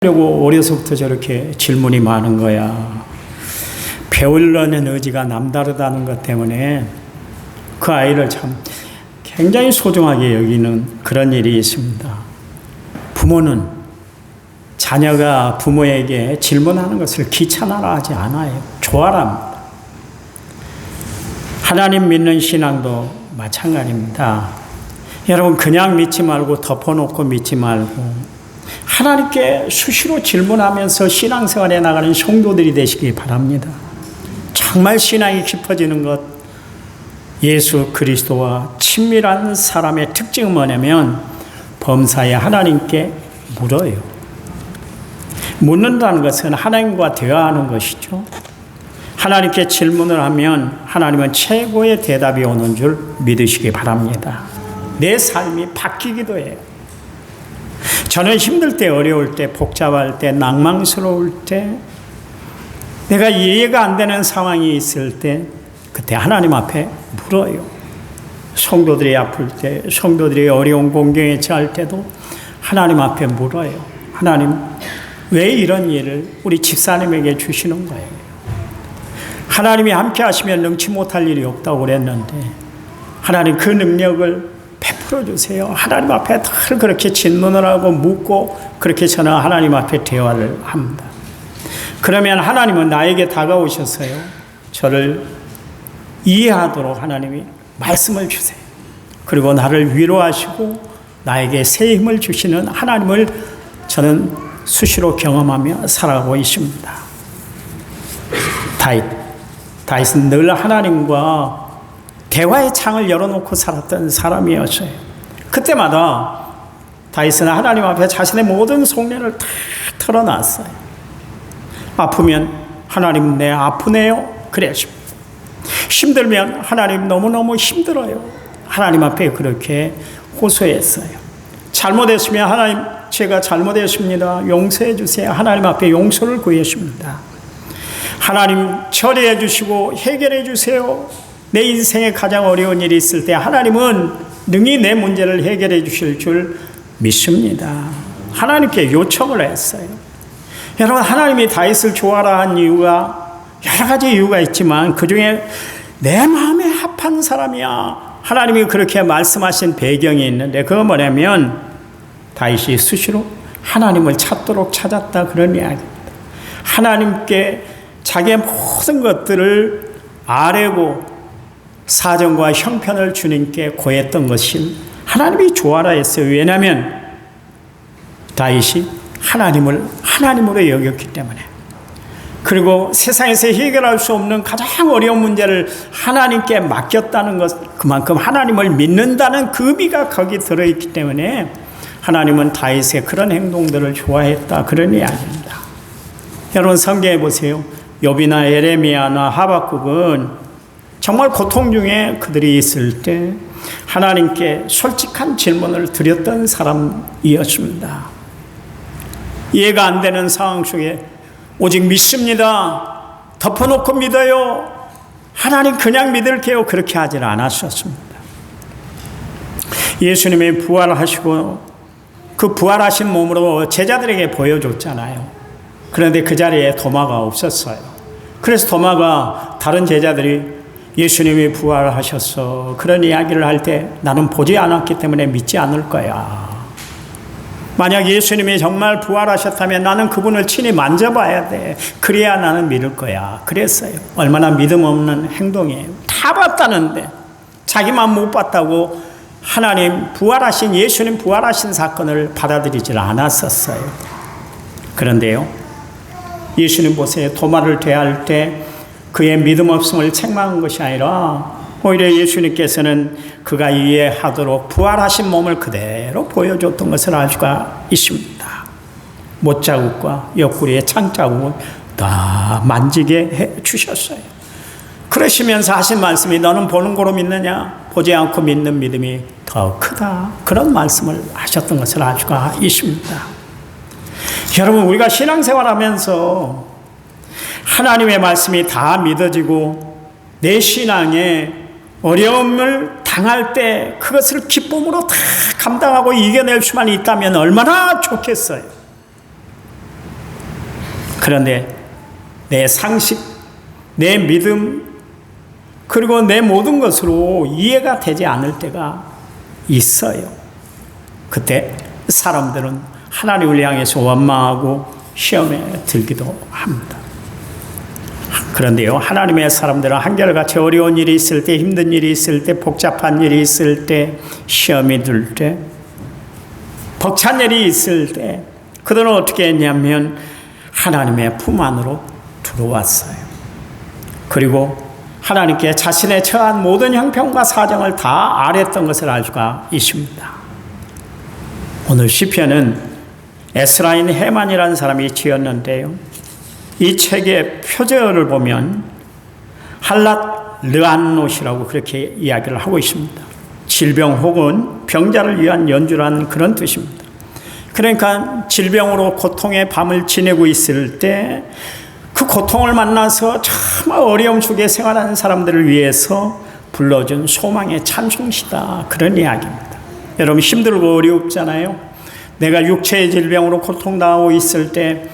그리고 어려서부터 저렇게 질문이 많은 거야. 배우려는 의지가 남다르다는 것 때문에 그 아이를 참 굉장히 소중하게 여기는 그런 일이 있습니다. 부모는 자녀가 부모에게 질문하는 것을 귀찮아라 하지 않아요. 좋아랍니다. 하나님 믿는 신앙도 마찬가지입니다. 여러분, 그냥 믿지 말고 덮어놓고 믿지 말고 하나님께 수시로 질문하면서 신앙생활에 나가는 성도들이 되시기 바랍니다. 정말 신앙이 깊어지는 것, 예수 그리스도와 친밀한 사람의 특징은 뭐냐면 범사에 하나님께 물어요. 묻는다는 것은 하나님과 대화하는 것이죠. 하나님께 질문을 하면 하나님은 최고의 대답이 오는 줄 믿으시기 바랍니다. 내 삶이 바뀌기도 해요. 저는 힘들 때, 어려울 때, 복잡할 때, 낭망스러울 때, 내가 이해가 안 되는 상황이 있을 때 그때 하나님 앞에 물어요. 성도들이 아플 때, 성도들이 어려운 공경에 처할 때도 하나님 앞에 물어요. 하나님, 왜 이런 일을 우리 집사님에게 주시는 거예요? 하나님이 함께 하시면 능치 못할 일이 없다고 그랬는데 하나님 그 능력을 베풀어 주세요. 하나님 앞에 늘 그렇게 질문을 하고 묻고 그렇게 저는 하나님 앞에 대화를 합니다. 그러면 하나님은 나에게 다가오셔서요, 저를 이해하도록 하나님이 말씀을 주세요. 그리고 나를 위로하시고 나에게 새 힘을 주시는 하나님을 저는 수시로 경험하며 살아가고 있습니다. 다윗은 늘 하나님과 대화의 창을 열어놓고 살았던 사람이었어요. 그때마다 다윗은 하나님 앞에 자신의 모든 속내를 다 털어놨어요. 아프면 하나님, 내 아프네요. 그랬습니다. 힘들면 하나님, 너무너무 힘들어요. 하나님 앞에 그렇게 호소했어요. 잘못했으면 하나님, 제가 잘못했습니다. 용서해 주세요. 하나님 앞에 용서를 구했습니다. 하나님, 처리해 주시고 해결해 주세요. 내 인생에 가장 어려운 일이 있을 때 하나님은 능히 내 문제를 해결해 주실 줄 믿습니다. 하나님께 요청을 했어요. 여러분, 하나님이 다윗을 좋아라 한 이유가 여러 가지 이유가 있지만 그중에 내 마음에 합한 사람이야, 하나님이 그렇게 말씀하신 배경이 있는데 그건 뭐냐면 다윗이 수시로 하나님을 찾도록 찾았다, 그런 이야기입니다. 하나님께 자기의 모든 것들을 아뢰고 사정과 형편을 주님께 고했던 것이 하나님이 좋아라 했어요. 왜냐하면 다윗이 하나님을 하나님으로 여겼기 때문에. 그리고 세상에서 해결할 수 없는 가장 어려운 문제를 하나님께 맡겼다는 것, 그만큼 하나님을 믿는다는 그 의미가 거기 들어있기 때문에 하나님은 다윗의 그런 행동들을 좋아했다, 그런 이야기입니다. 여러분, 성경에 보세요. 욥이나 예레미야나 하박국은 정말 고통 중에 그들이 있을 때 하나님께 솔직한 질문을 드렸던 사람이었습니다. 이해가 안 되는 상황 속에 오직 믿습니다, 덮어놓고 믿어요, 하나님 그냥 믿을게요, 그렇게 하지는 않았었습니다. 예수님이 부활하시고 그 부활하신 몸으로 제자들에게 보여줬잖아요. 그런데 그 자리에 도마가 없었어요. 그래서 도마가 다른 제자들이 예수님이 부활하셨어, 그런 이야기를 할 때 나는 보지 않았기 때문에 믿지 않을 거야. 만약 예수님이 정말 부활하셨다면 나는 그분을 친히 만져봐야 돼. 그래야 나는 믿을 거야. 그랬어요. 얼마나 믿음 없는 행동이에요. 다 봤다는데 자기만 못 봤다고 하나님 부활하신, 예수님 부활하신 사건을 받아들이질 않았었어요. 그런데요, 예수님 보세요. 도마를 대할 때 그의 믿음 없음을 책망한 것이 아니라 오히려 예수님께서는 그가 이해하도록 부활하신 몸을 그대로 보여줬던 것을 알 수가 있습니다. 못자국과 옆구리의 창자국을 다 만지게 해 주셨어요. 그러시면서 하신 말씀이 너는 보는 거로 믿느냐, 보지 않고 믿는 믿음이 더 크다, 그런 말씀을 하셨던 것을 알 수가 있습니다. 여러분, 우리가 신앙생활하면서 하나님의 말씀이 다 믿어지고 내 신앙에 어려움을 당할 때 그것을 기쁨으로 다 감당하고 이겨낼 수만 있다면 얼마나 좋겠어요. 그런데 내 상식, 내 믿음, 그리고 내 모든 것으로 이해가 되지 않을 때가 있어요. 그때 사람들은 하나님을 향해서 원망하고 시험에 들기도 합니다. 그런데요, 하나님의 사람들은 한결같이 어려운 일이 있을 때, 힘든 일이 있을 때, 복잡한 일이 있을 때, 시험이 들 때, 벅찬 일이 있을 때, 그들은 어떻게 했냐면 하나님의 품 안으로 들어왔어요. 그리고 하나님께 자신의 처한 모든 형편과 사정을 다 아뢰었던 것을 알 수가 있습니다. 오늘 시편은 에스라인 헤만이라는 사람이 지었는데요, 이 책의 표제어를 보면 할랏 르안롯이라고 그렇게 이야기를 하고 있습니다. 질병 혹은 병자를 위한 연주라는 그런 뜻입니다. 그러니까 질병으로 고통의 밤을 지내고 있을 때 그 고통을 만나서 정말 어려움 속에 생활하는 사람들을 위해서 불러준 소망의 찬송시다, 그런 이야기입니다. 여러분 힘들고 어렵잖아요. 내가 육체의 질병으로 고통당하고 있을 때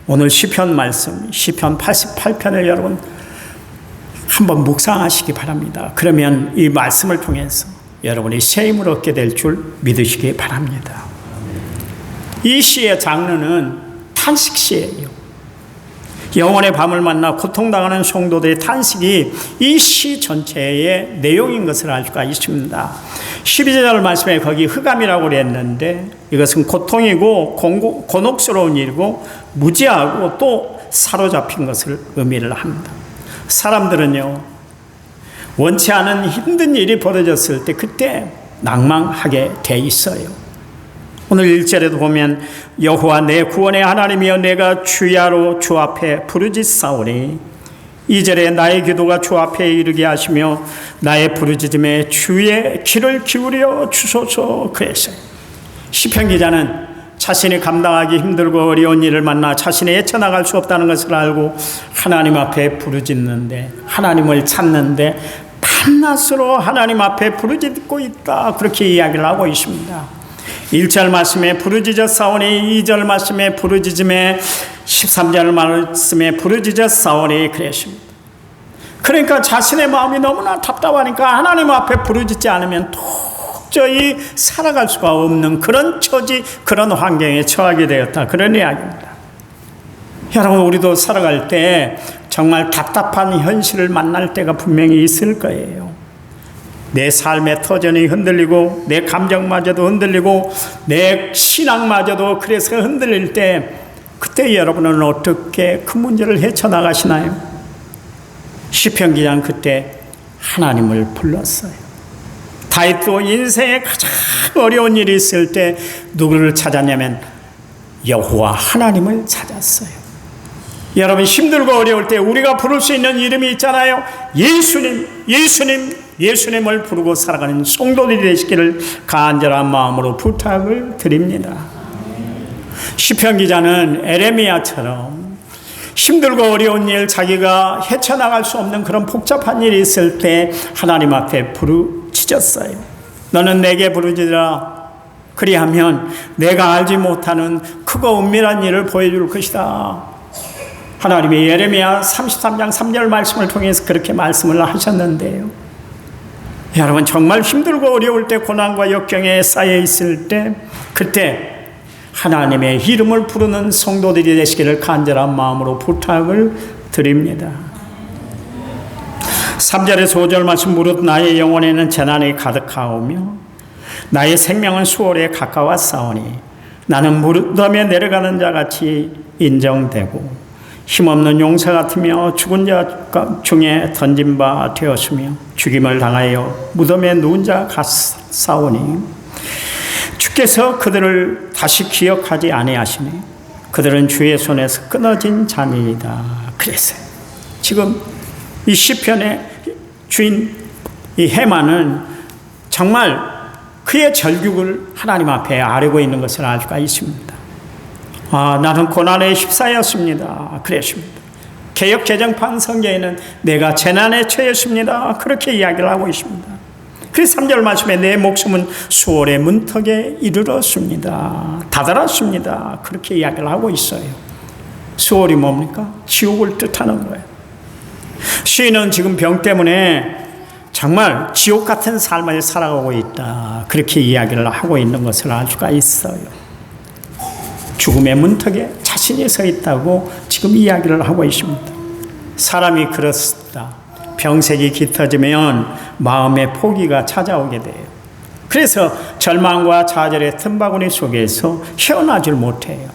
오늘 시편 말씀, 시편 88편을 여러분 한번 묵상하시기 바랍니다. 그러면 이 말씀을 통해서 여러분이 새 힘을 얻게 될 줄 믿으시기 바랍니다. 이 시의 장르는 탄식시예요. 영혼의 밤을 만나 고통당하는 성도들의 탄식이 이 시 전체의 내용인 것을 알 수가 있습니다. 12절 말씀에 거기 흑암이라고 그랬는데 이것은 고통이고 곤혹스러운 일이고 무지하고 또 사로잡힌 것을 의미를 합니다. 사람들은요, 원치 않은 힘든 일이 벌어졌을 때 그때 낭망하게 돼 있어요. 오늘 1절에도 보면 여호와 내 구원의 하나님이여 내가 주야로 주 앞에 부르짖사오니, 2절에 나의 기도가 주 앞에 이르게 하시며 나의 부르짖음에 주의 귀를 기울여 주소서 그랬어요. 시편 기자는 자신이 감당하기 힘들고 어려운 일을 만나 자신이 헤쳐나갈 수 없다는 것을 알고 하나님 앞에 부르짖는데, 하나님을 찾는데 밤낮으로 하나님 앞에 부르짖고 있다, 그렇게 이야기를 하고 있습니다. 1절 말씀에 부르짖었사오니, 2절 말씀에 부르짖음에, 13절 말씀에 부르짖었사오니 그랬습니다. 그러니까 자신의 마음이 너무나 답답하니까 하나님 앞에 부르짖지 않으면 도저히 살아갈 수가 없는 그런 처지, 그런 환경에 처하게 되었다, 그런 이야기입니다. 여러분, 우리도 살아갈 때 정말 답답한 현실을 만날 때가 분명히 있을 거예요. 내 삶의 터전이 흔들리고 내 감정마저도 흔들리고 내 신앙마저도 그래서 흔들릴 때, 그때 여러분은 어떻게 그 문제를 헤쳐나가시나요? 시편 기자는 그때 하나님을 불렀어요. 다윗도 인생에 가장 어려운 일이 있을 때 누구를 찾았냐면 여호와 하나님을 찾았어요. 여러분 힘들고 어려울 때 우리가 부를 수 있는 이름이 있잖아요. 예수님, 예수님, 예수님을 부르고 살아가는 성도들이 되시기를 간절한 마음으로 부탁을 드립니다. 시편 기자는 에레미야처럼 힘들고 어려운 일, 자기가 헤쳐나갈 수 없는 그런 복잡한 일이 있을 때 하나님 앞에 부르짖었어요. 너는 내게 부르짖으라. 그리하면 내가 알지 못하는 크고 은밀한 일을 보여줄 것이다. 하나님이 예레미야 33장 3절 말씀을 통해서 그렇게 말씀을 하셨는데요. 여러분 정말 힘들고 어려울 때, 고난과 역경에 쌓여 있을 때, 그때 하나님의 이름을 부르는 성도들이 되시기를 간절한 마음으로 부탁을 드립니다. 3절에서 5절 말씀, 무릇 나의 영혼에는 재난이 가득하오며 나의 생명은 수월에 가까웠사오니 나는 무덤에 내려가는 자같이 인정되고 힘없는 용사 같으며 죽은 자 중에 던진 바 되었으며 죽임을 당하여 무덤에 누운 자 같사오니 주께서 그들을 다시 기억하지 아니하시니 그들은 주의 손에서 끊어진 자니이다. 그랬어요. 지금 이 시편의 주인 이 헤만은 정말 그의 절규를 하나님 앞에 아뢰고 있는 것을 알 수가 있습니다. 나는 고난에 휩싸였습니다. 그랬습니다. 개역 개정판 성경에는 내가 재난에 처했습니다. 그렇게 이야기를 하고 있습니다. 그래서 3절 말씀에 내 목숨은 수월의 문턱에 이르렀습니다. 다다랐습니다. 그렇게 이야기를 하고 있어요. 수월이 뭡니까? 지옥을 뜻하는 거예요. 시인은 지금 병 때문에 정말 지옥 같은 삶을 살아가고 있다, 그렇게 이야기를 하고 있는 것을 알 수가 있어요. 죽음의 문턱에 자신이 서 있다고 지금 이야기를 하고 있습니다. 사람이 그렇습니다. 병색이 짙어지면 마음의 포기가 찾아오게 돼요. 그래서 절망과 좌절의 틈바구니 속에서 헤어나질 못해요.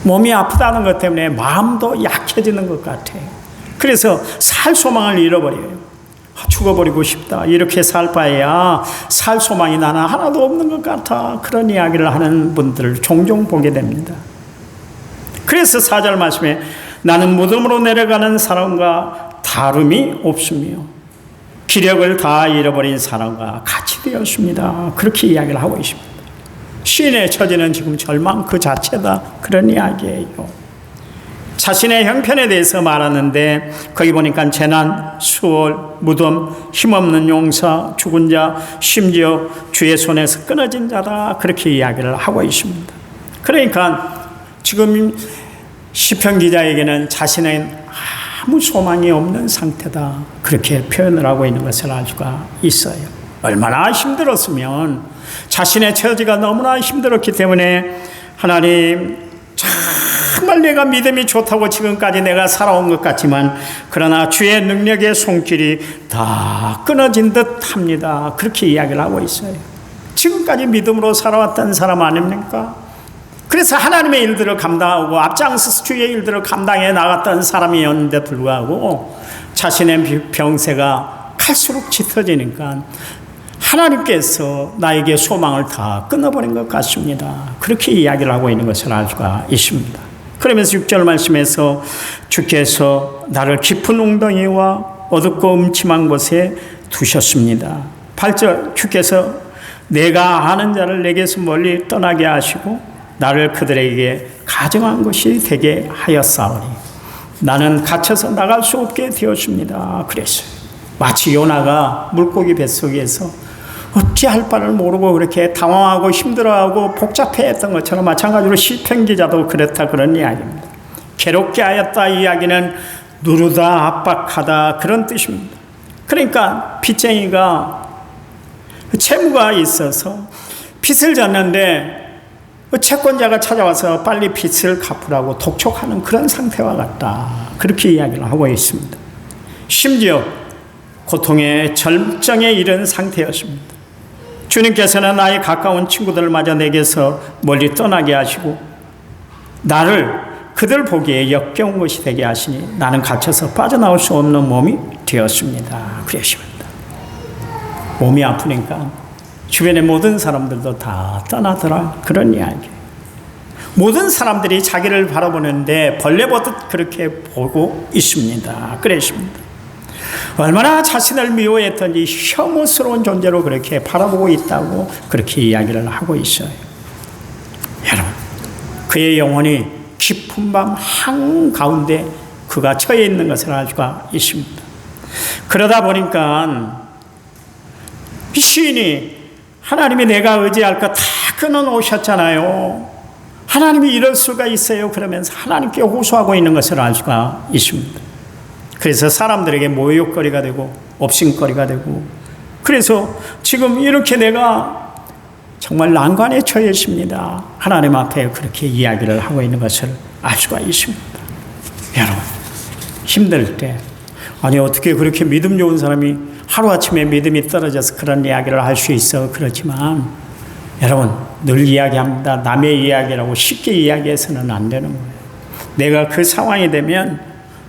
몸이 아프다는 것 때문에 마음도 약해지는 것 같아요. 그래서 살 소망을 잃어버려요. 죽어버리고 싶다, 이렇게 살 바에야 살 소망이 나는 하나도 없는 것 같아, 그런 이야기를 하는 분들을 종종 보게 됩니다. 그래서 4절 말씀에 나는 무덤으로 내려가는 사람과 다름이 없으며 기력을 다 잃어버린 사람과 같이 되었습니다, 그렇게 이야기를 하고 있습니다. 시인의 처지는 지금 절망 그 자체다, 그런 이야기예요. 자신의 형편에 대해서 말하는데 거기 보니까 재난, 수월, 무덤, 힘없는 용사, 죽은 자, 심지어 주의 손에서 끊어진 자다, 그렇게 이야기를 하고 있습니다. 그러니까 지금 시편 기자에게는 자신의 아무 소망이 없는 상태다, 그렇게 표현을 하고 있는 것을 알 수가 있어요. 얼마나 힘들었으면, 자신의 처지가 너무나 힘들었기 때문에 하나님, 정말 내가 믿음이 좋다고 지금까지 내가 살아온 것 같지만 그러나 주의 능력의 손길이 다 끊어진 듯 합니다, 그렇게 이야기를 하고 있어요. 지금까지 믿음으로 살아왔던 사람 아닙니까? 그래서 하나님의 일들을 감당하고 앞장서서 주의 일들을 감당해 나갔던 사람이었는데 불구하고 자신의 병세가 갈수록 짙어지니까 하나님께서 나에게 소망을 다 끊어버린 것 같습니다, 그렇게 이야기를 하고 있는 것을 알 수가 있습니다. 그러면서 6절 말씀에서 주께서 나를 깊은 웅덩이와 어둡고 음침한 곳에 두셨습니다. 8절 주께서 내가 아는 자를 내게서 멀리 떠나게 하시고 나를 그들에게 가정한 것이 되게 하였사오니 나는 갇혀서 나갈 수 없게 되었습니다, 그랬어요. 마치 요나가 물고기 뱃속에서 어찌할 바를 모르고 그렇게 당황하고 힘들어하고 복잡해했던 것처럼 마찬가지로 시편 기자도 그렇다, 그런 이야기입니다. 괴롭게 하였다 이야기는 누르다, 압박하다, 그런 뜻입니다. 그러니까 빚쟁이가 채무가 있어서 빚을 졌는데 채권자가 찾아와서 빨리 빚을 갚으라고 독촉하는 그런 상태와 같다, 그렇게 이야기를 하고 있습니다. 심지어 고통의 절정에 이른 상태였습니다. 주님께서는 나의 가까운 친구들마저 내게서 멀리 떠나게 하시고 나를 그들 보기에 역겨운 것이 되게 하시니 나는 갇혀서 빠져나올 수 없는 몸이 되었습니다, 그러십니다. 몸이 아프니까 주변의 모든 사람들도 다 떠나더라, 그런 이야기. 모든 사람들이 자기를 바라보는데 벌레 보듯 그렇게 보고 있습니다, 그러십니다. 얼마나 자신을 미워했던지 혐오스러운 존재로 그렇게 바라보고 있다고 그렇게 이야기를 하고 있어요. 여러분, 그의 영혼이 깊은 밤 한가운데 그가 처해 있는 것을 알 수가 있습니다. 그러다 보니까 이 시인이 하나님이 내가 의지할 것 다 끊어놓으셨잖아요, 하나님이 이럴 수가 있어요, 그러면서 하나님께 호소하고 있는 것을 알 수가 있습니다. 그래서 사람들에게 모욕거리가 되고 업신거리가 되고, 그래서 지금 이렇게 내가 정말 난관에 처해 있습니다, 하나님 앞에 그렇게 이야기를 하고 있는 것을 알 수가 있습니다. 여러분, 힘들 때 아니 어떻게 그렇게 믿음 좋은 사람이 하루아침에 믿음이 떨어져서 그런 이야기를 할 수 있어, 그렇지만 여러분 늘 이야기합니다. 남의 이야기라고 쉽게 이야기해서는 안 되는 거예요. 내가 그 상황이 되면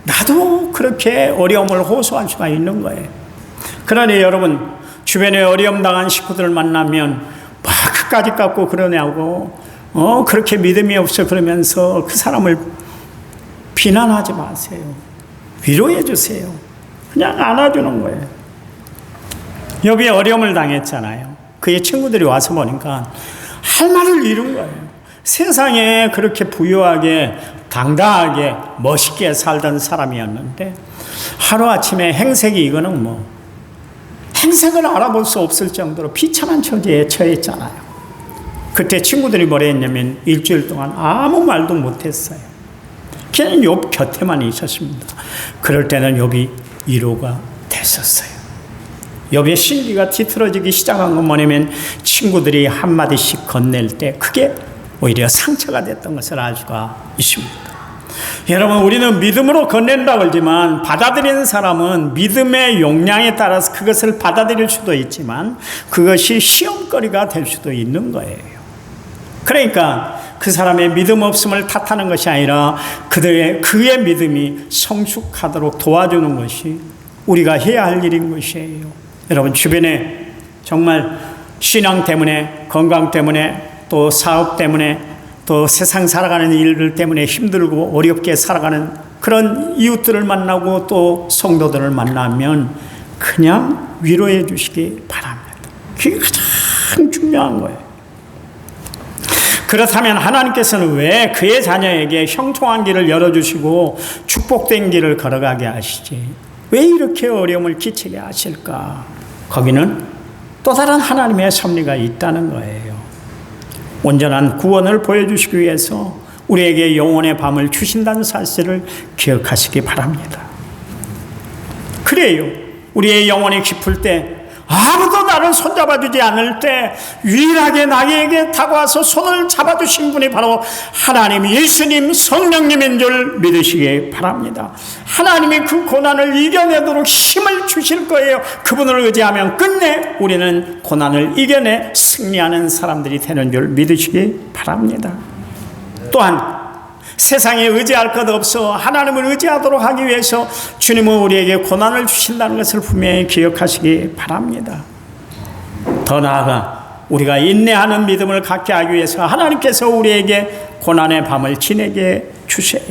나도 그렇게 어려움을 호소할 수가 있는 거예요. 그러니 여러분 주변에 어려움 당한 식구들을 만나면 막 그까짓 갖고 그러냐고 그렇게 믿음이 없어 그러면서 그 사람을 비난하지 마세요. 위로해 주세요. 그냥 안아주는 거예요. 여비에 어려움을 당했잖아요. 그의 친구들이 와서 보니까 할 말을 잃은 거예요. 세상에 그렇게 부유하게 당당하게 멋있게 살던 사람이었는데 하루아침에 행색이, 이거는 뭐 행색을 알아볼 수 없을 정도로 비참한 처지에 처했잖아요. 그때 친구들이 뭐라 했냐면 일주일 동안 아무 말도 못했어요. 그냥 욥 곁에만 있었습니다. 그럴 때는 욥이 위로가 됐었어요. 욥의 심리가 뒤틀어지기 시작한 건 뭐냐면 친구들이 한마디씩 건넬 때 그게 오히려 상처가 됐던 것을 알 수가 있습니다. 여러분, 우리는 믿음으로 건넨다고 그러지만 받아들이는 사람은 믿음의 용량에 따라서 그것을 받아들일 수도 있지만 그것이 시험거리가 될 수도 있는 거예요. 그러니까 그 사람의 믿음 없음을 탓하는 것이 아니라 그의 믿음이 성숙하도록 도와주는 것이 우리가 해야 할 일인 것이에요. 여러분, 주변에 정말 신앙 때문에, 건강 때문에, 또 사업 때문에, 또 세상 살아가는 일들 때문에 힘들고 어렵게 살아가는 그런 이웃들을 만나고 또 성도들을 만나면 그냥 위로해 주시기 바랍니다. 그게 가장 중요한 거예요. 그렇다면 하나님께서는 왜 그의 자녀에게 형통한 길을 열어주시고 축복된 길을 걸어가게 하시지? 왜 이렇게 어려움을 끼치게 하실까? 거기는 또 다른 하나님의 섭리가 있다는 거예요. 온전한 구원을 보여주시기 위해서 우리에게 영혼의 밤을 주신다는 사실을 기억하시기 바랍니다. 그래요. 우리의 영혼이 깊을 때, 아무도 나를 손잡아주지 않을 때 유일하게 나에게 다가와서 손을 잡아주신 분이 바로 하나님, 예수님, 성령님인 줄 믿으시기 바랍니다. 하나님이 그 고난을 이겨내도록 힘을 주실 거예요. 그분을 의지하면 끝내 우리는 고난을 이겨내 승리하는 사람들이 되는 줄 믿으시기 바랍니다. 또한 세상에 의지할 것 없어 하나님을 의지하도록 하기 위해서 주님은 우리에게 고난을 주신다는 것을 분명히 기억하시기 바랍니다. 더 나아가 우리가 인내하는 믿음을 갖게 하기 위해서 하나님께서 우리에게 고난의 밤을 지내게 주세요.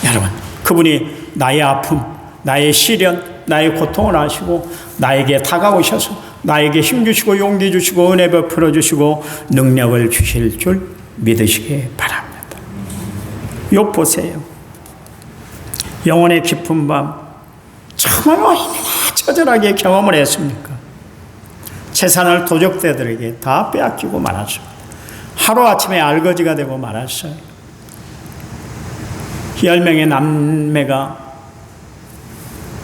여러분, 그분이 나의 아픔, 나의 시련, 나의 고통을 아시고 나에게 다가오셔서 나에게 힘 주시고 용기 주시고 은혜 베풀어 주시고 능력을 주실 줄 믿으시기 바랍니다. 욥 보세요. 영혼의 깊은 밤 정말 얼마나 처절하게 경험을 했습니까? 재산을 도적대들에게 다 빼앗기고 말았습니다. 하루아침에 알거지가 되고 말았어요. 10명의 남매가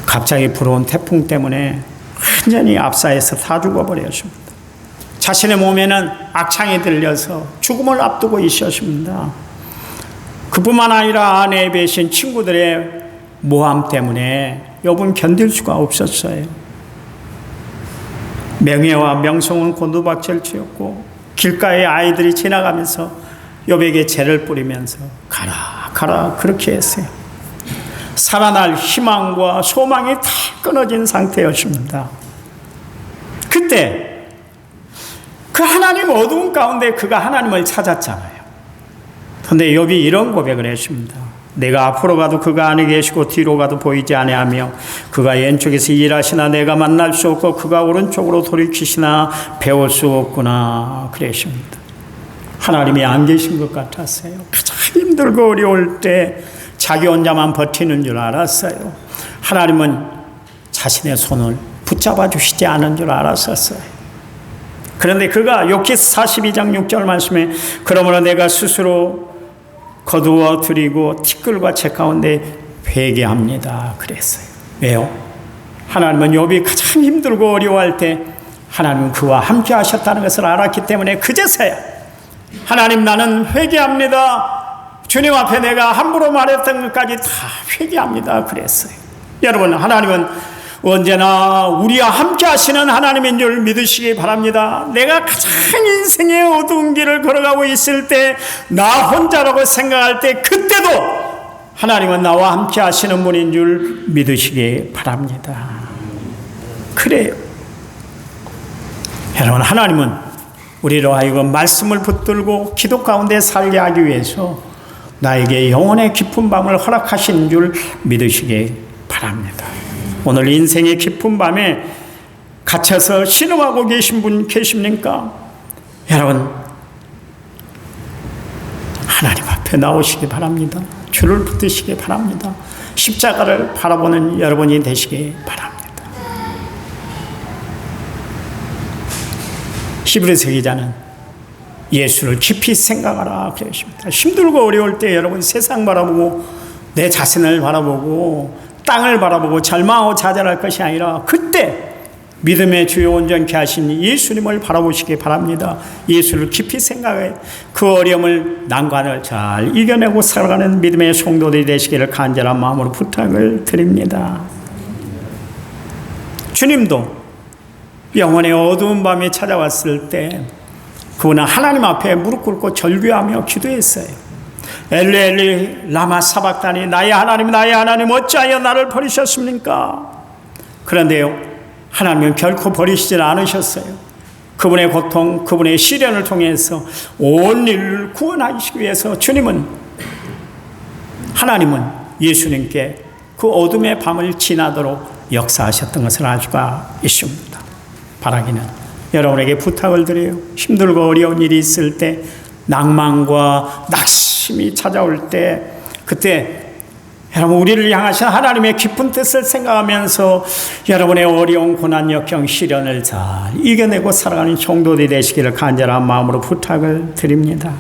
갑자기 불어온 태풍 때문에 완전히 압사해서 다 죽어버렸습니다. 자신의 몸에는 악창이 들려서 죽음을 앞두고 있었습니다. 그뿐만 아니라 아내의 배신, 친구들의 모함 때문에 욥은 견딜 수가 없었어요. 명예와 명성은 곤두박질 치었고 길가에 아이들이 지나가면서 욥에게 재를 뿌리면서 가라 가라 그렇게 했어요. 살아날 희망과 소망이 다 끊어진 상태였습니다. 그때 그 하나님 어두운 가운데 그가 하나님을 찾았잖아요. 그런데 욥이 이런 고백을 했습니다. 내가 앞으로 가도 그가 안에 계시고 뒤로 가도 보이지 아니하며 그가 왼쪽에서 일하시나 내가 만날 수 없고 그가 오른쪽으로 돌이키시나 배울 수 없구나 그랬습니다. 하나님이 안 계신 것 같았어요. 가장 힘들고 어려울 때 자기 혼자만 버티는 줄 알았어요. 하나님은 자신의 손을 붙잡아 주시지 않은 줄 알았었어요. 그런데 그가 욥기 42장 6절 말씀에 그러므로 내가 스스로 거두어 드리고 티끌과 재 가운데 회개합니다 그랬어요. 왜요? 하나님은 욥이 가장 힘들고 어려워할 때 하나님은 그와 함께 하셨다는 것을 알았기 때문에 그제서야 하나님 나는 회개합니다. 주님 앞에 내가 함부로 말했던 것까지 다 회개합니다 그랬어요. 여러분, 하나님은 언제나 우리와 함께 하시는 하나님인 줄 믿으시기 바랍니다. 내가 가장 인생의 어두운 길을 걸어가고 있을 때 나 혼자라고 생각할 때 그때도 하나님은 나와 함께 하시는 분인 줄 믿으시기 바랍니다. 그래요. 여러분, 하나님은 우리로 하여금 말씀을 붙들고 기도 가운데 살게 하기 위해서 나에게 영혼의 깊은 밤을 허락하신 줄 믿으시기 바랍니다. 오늘 인생의 깊은 밤에 갇혀서 신음하고 계신 분 계십니까? 여러분, 하나님 앞에 나오시기 바랍니다. 주를 붙드시기 바랍니다. 십자가를 바라보는 여러분이 되시기 바랍니다. 히브리서 기자는 예수를 깊이 생각하라 그러십니다. 힘들고 어려울 때 여러분 세상 바라보고 내 자신을 바라보고 땅을 바라보고 절망하고 좌절할 것이 아니라 그때 믿음의 주요 온전케 하신 예수님을 바라보시기 바랍니다. 예수를 깊이 생각해 그 어려움을 난관을 잘 이겨내고 살아가는 믿음의 성도들이 되시기를 간절한 마음으로 부탁을 드립니다. 주님도 영혼의 어두운 밤이 찾아왔을 때 그분은 하나님 앞에 무릎 꿇고 절규하며 기도했어요. 엘리 엘리 라마 사박다니 나의 하나님 어찌하여 나를 버리셨습니까? 그런데요 하나님은 결코 버리시질 않으셨어요. 그분의 고통 그분의 시련을 통해서 온 인류를 구원하시기 위해서 하나님은 예수님께 그 어둠의 밤을 지나도록 역사하셨던 것을 알 수가 있습니다. 바라기는 여러분에게 부탁을 드려요. 힘들고 어려운 일이 있을 때 낭만과 낙심이 찾아올 때 그때 여러분 우리를 향하신 하나님의 깊은 뜻을 생각하면서 여러분의 어려운 고난 역경 시련을 잘 이겨내고 살아가는 성도들이 되시기를 간절한 마음으로 부탁을 드립니다.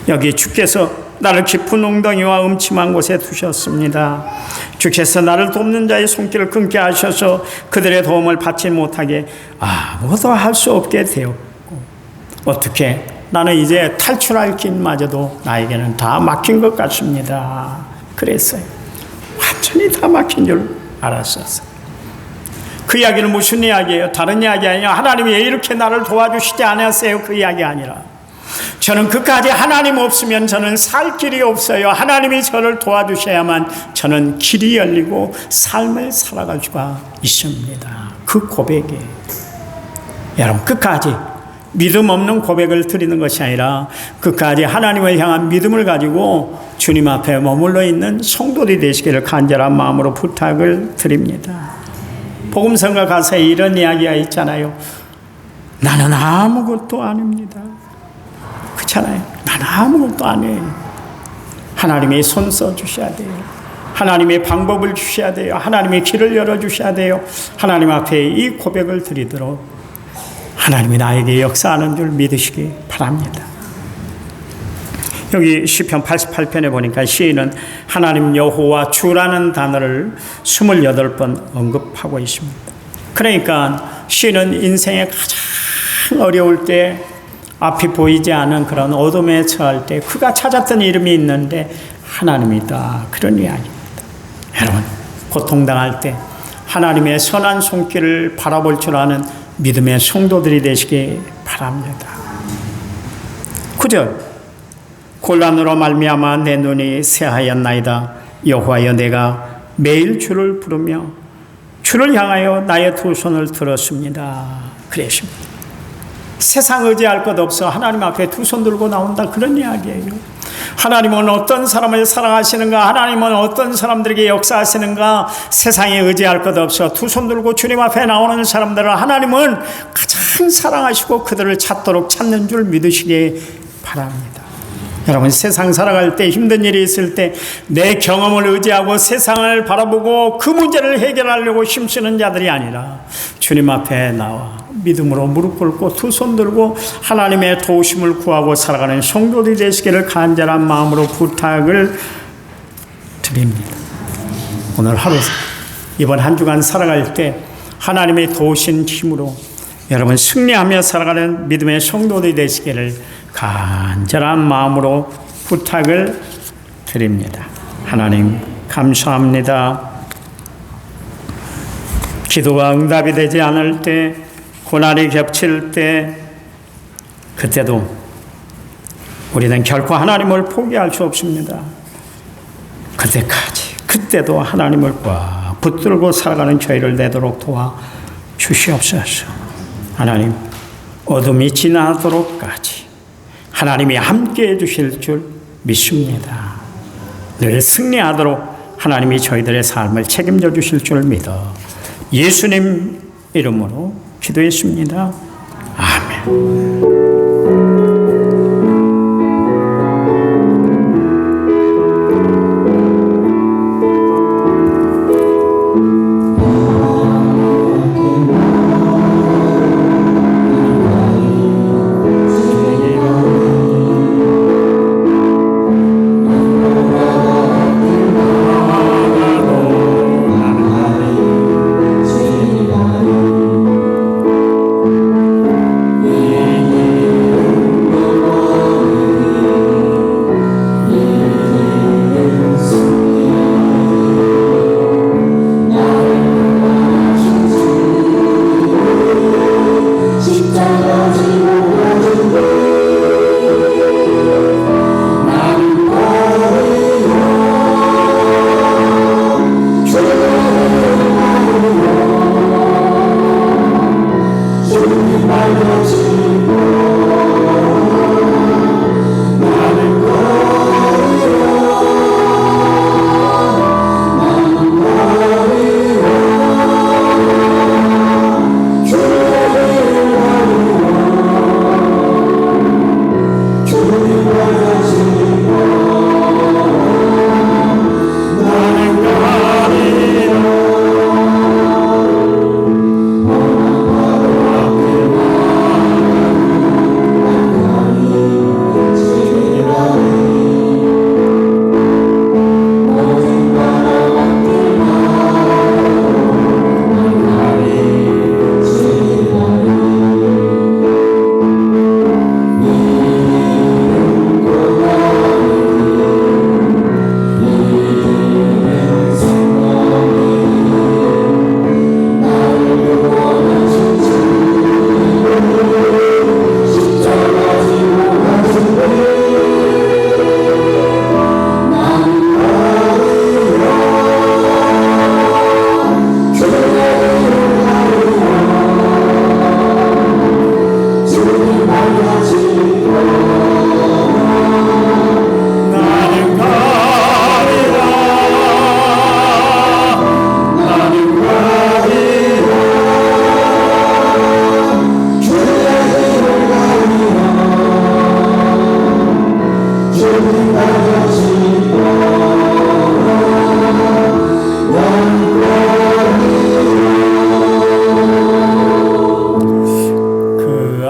여기 주께서 나를 깊은 웅덩이와 음침한 곳에 두셨습니다. 주께서 나를 돕는 자의 손길을 끊게 하셔서 그들의 도움을 받지 못하게 아무것도 할 수 없게 되었고 어떻게 나는 이제 탈출할 길마저도 나에게는 다 막힌 것 같습니다. 그랬어요. 완전히 다 막힌 줄 알았었어요. 그 이야기는 무슨 이야기예요? 다른 이야기 아니에요. 하나님이 왜 이렇게 나를 도와주시지 않았어요? 그 이야기 아니라 저는 그까지 하나님 없으면 저는 살 길이 없어요. 하나님이 저를 도와주셔야만 저는 길이 열리고 삶을 살아갈 수가 있습니다. 그 고백에 여러분 끝까지 믿음 없는 고백을 드리는 것이 아니라 끝까지 하나님을 향한 믿음을 가지고 주님 앞에 머물러 있는 성도들이 되시기를 간절한 마음으로 부탁을 드립니다. 복음성가 가사에 이런 이야기가 있잖아요. 나는 아무것도 아닙니다. 그렇잖아요. 나는 아무것도 안 해요. 하나님이 손 써주셔야 돼요. 하나님의 방법을 주셔야 돼요. 하나님의 길을 열어주셔야 돼요. 하나님 앞에 이 고백을 드리도록 하나님이 나에게 역사하는 줄 믿으시기 바랍니다. 여기 시편 88편에 보니까 시인은 하나님 여호와 주라는 단어를 28번 언급하고 있습니다. 그러니까 시인은 인생의 가장 어려울 때 앞이 보이지 않은 그런 어둠에 처할 때 그가 찾았던 이름이 있는데 하나님이다. 그런 이야기입니다. 여러분 고통당할 때 하나님의 선한 손길을 바라볼 줄 아는 믿음의 성도들이 되시기 바랍니다. 9절 곤란으로 말미암아 내 눈이 새하였나이다. 여호와여 내가 매일 주를 부르며 주를 향하여 나의 두 손을 들었습니다. 그랬습니다. 세상 의지할 것 없어 하나님 앞에 두 손 들고 나온다. 그런 이야기예요. 하나님은 어떤 사람을 사랑하시는가, 하나님은 어떤 사람들에게 역사하시는가, 세상에 의지할 것 없어 두 손 들고 주님 앞에 나오는 사람들을 하나님은 가장 사랑하시고 그들을 찾도록 찾는 줄 믿으시기 바랍니다. 여러분 세상 살아갈 때 힘든 일이 있을 때 내 경험을 의지하고 세상을 바라보고 그 문제를 해결하려고 힘쓰는 자들이 아니라 주님 앞에 나와 믿음으로 무릎 꿇고 두 손 들고 하나님의 도우심을 구하고 살아가는 성도들이 되시기를 간절한 마음으로 부탁을 드립니다. 오늘 하루 이번 한 주간 살아갈 때 하나님의 도우신 힘으로 여러분 승리하며 살아가는 믿음의 성도들이 되시기를 간절한 마음으로 부탁을 드립니다. 하나님 감사합니다. 기도가 응답이 되지 않을 때, 고난이 겹칠 때, 그때도 우리는 결코 하나님을 포기할 수 없습니다. 그때도 하나님을 꽉 붙들고 살아가는 저희를 되도록 도와 주시옵소서. 하나님, 어둠이 지나도록까지 하나님이 함께해 주실 줄 믿습니다. 늘 승리하도록 하나님이 저희들의 삶을 책임져 주실 줄 믿어 예수님 이름으로 기도했습니다. 아멘.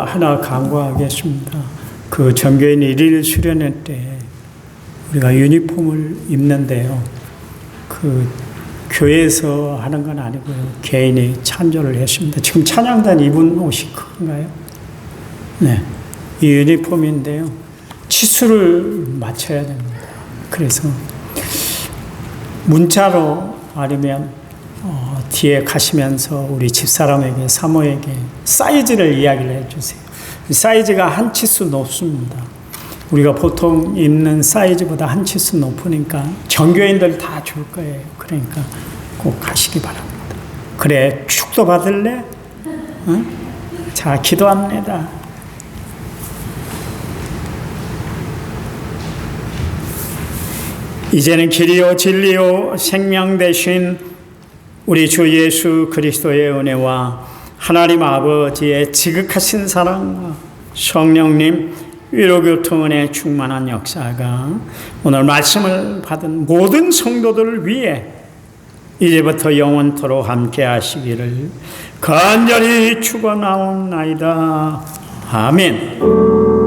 하나 간구하겠습니다. 그 정교인 1일 수련회 때 우리가 유니폼을 입는데요. 그 교회에서 하는 건 아니고요. 개인이 찬조를 했습니다. 지금 찬양단 입은 옷이 큰가요? 네. 이 유니폼인데요. 치수를 맞춰야 됩니다. 그래서 문자로 아니면 뒤에 가시면서 우리 집사람에게, 사모에게 사이즈를 이야기를 해주세요. 사이즈가 한 치수 높습니다. 우리가 보통 입는 사이즈보다 한 치수 높으니까 전교인들 다 줄 거예요. 그러니까 꼭 가시기 바랍니다. 그래, 축도 받을래? 응? 자, 기도합니다. 이제는 길이요 진리요 생명 되신 우리 주 예수 그리스도의 은혜와 하나님 아버지의 지극하신 사랑과 성령님 위로교통 은혜 충만한 역사가 오늘 말씀을 받은 모든 성도들을 위해 이제부터 영원토록 함께 하시기를 간절히 축원하옵나이다. 아멘.